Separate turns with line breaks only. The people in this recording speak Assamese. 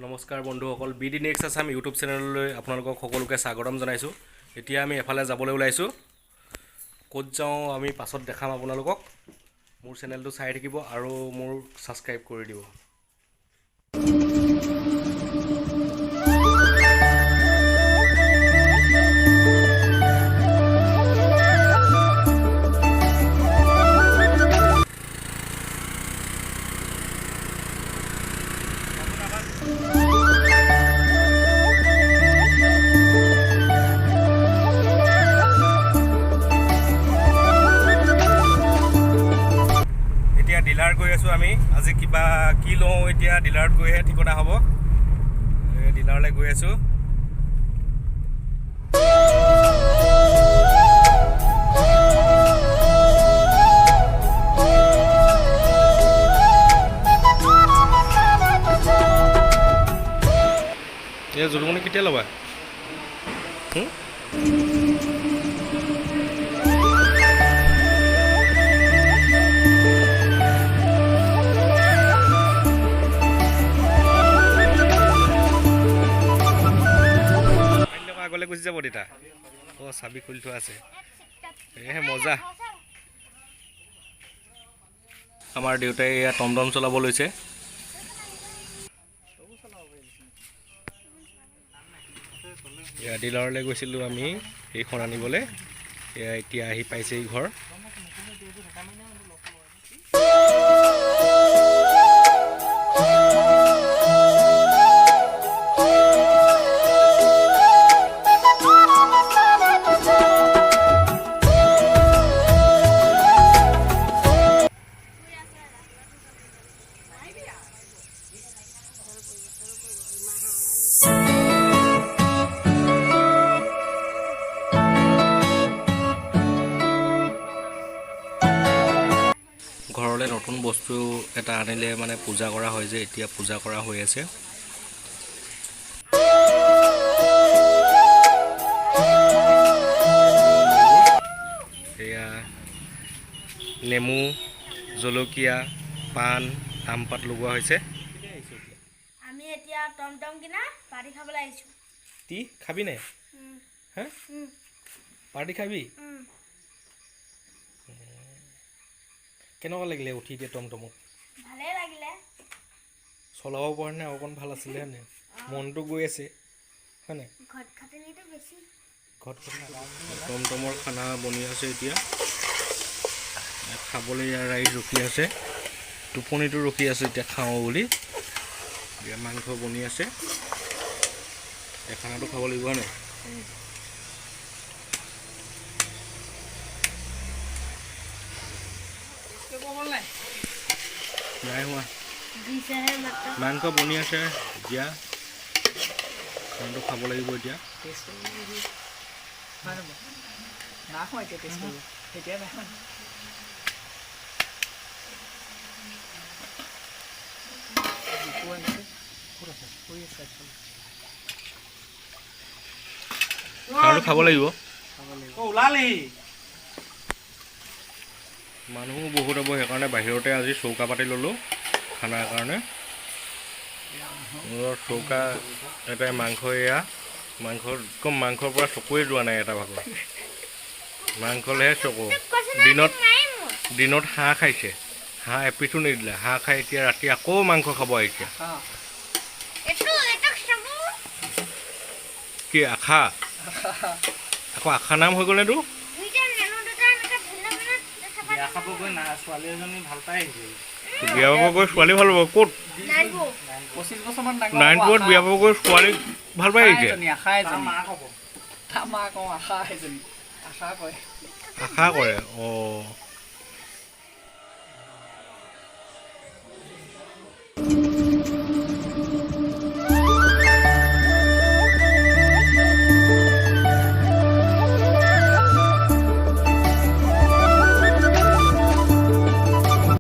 নমস্কাৰ বন্ধুসকল, বিডি নেক্সট আছাম ইউটিউব চেনেললৈ আপোনালোকক সকলোকে স্বাগতম জনাইছোঁ। এতিয়া আমি এফালে যাবলৈ ওলাইছোঁ। ক'ত যাওঁ আমি পাছত দেখাম আপোনালোকক। মোৰ চেনেলটো চাই থাকিব আৰু মোৰ ছাবস্ক্ৰাইব কৰি দিব। ডিলাৰ গৈ আছোঁ আমি। আজি কিবা কি লওঁ এতিয়া ডিলাৰত গৈহে ঠিকনা হ'ব। ডিলাৰলৈ গৈ আছোঁ। এই জোৰমণি কেতিয়া ল'বা? আগলৈ গুচি যাব দেউতা। অঁ, চাবি খুলি থোৱা আছে। সেয়েহে মজা। আমাৰ দেউতাই এয়া টমটম চলাব লৈছে। এয়া ডিলাৰলৈ গৈছিলোঁ আমি সেইখন আনিবলৈ। এয়া এতিয়া আহি পাইছেহি ঘৰ। ঘৰলৈ নতুন বস্তু এটা আনিলে মানে পূজা কৰা হয় যে, এতিয়া পূজা কৰা হৈ আছে। এয়া নেমু, জলকীয়া, পাণ, আম পাত লগোৱা হৈছে।
আমি এতিয়া টমটম কিনা পাৰ্টি খাবলৈ আহিছোঁ।
তি খাবি নাই? হা, পাৰ্টি খাবি? কেনেকুৱা লাগিলে উঠি এতিয়া টমটমত?
ভালেই লাগিলে।
চলাব পৰা নাই অকণ ভাল আছিলে হয়নে? মনটো গৈ আছে হয়নে? টমটমৰ খানা বনি আছে এতিয়া। খাবলৈ ইয়াৰ ৰাইজ ৰখি আছে। টোপনিটো ৰখি আছে এতিয়া খাওঁ বুলি। এতিয়া মাংস বনি আছে। খানাটো খাব লাগিব হয়নে? নাই হোৱা। মাংস বনি আছে এতিয়া। খানাটো খাব লাগিব এতিয়া। খানাটো খাব লাগিব। মানুহো বহুত হ'ব, সেইকাৰণে বাহিৰতে আজি চৌকা পাতি ল'লোঁ খানাৰ কাৰণে। চৌকা এটাই মাংস, এয়া মাংসৰ পৰা চকুৱে যোৱা নাই এটা ভাগৰ। মাংসলৈহে চকু। দিনত হাঁহ খাইছে, হাঁহ এপিছো নিদিলে। হাঁহ খাই এতিয়া ৰাতি আকৌ মাংস খাব আহিছে। কি আশা? আকৌ আশা নাম হৈ গ'ল নে তোৰ? বিয়া খাব গৈ ছোৱালী এজনী ভাল পাই আহিছে। বিয়া পাব গৈ ছোৱালী ভাল পাব ক'ত? 25 বছৰমান নাইনপুৰত বিয়া পাব গৈ ছোৱালী ভাল পাই আহিছে। আশা কৰে। অঁ।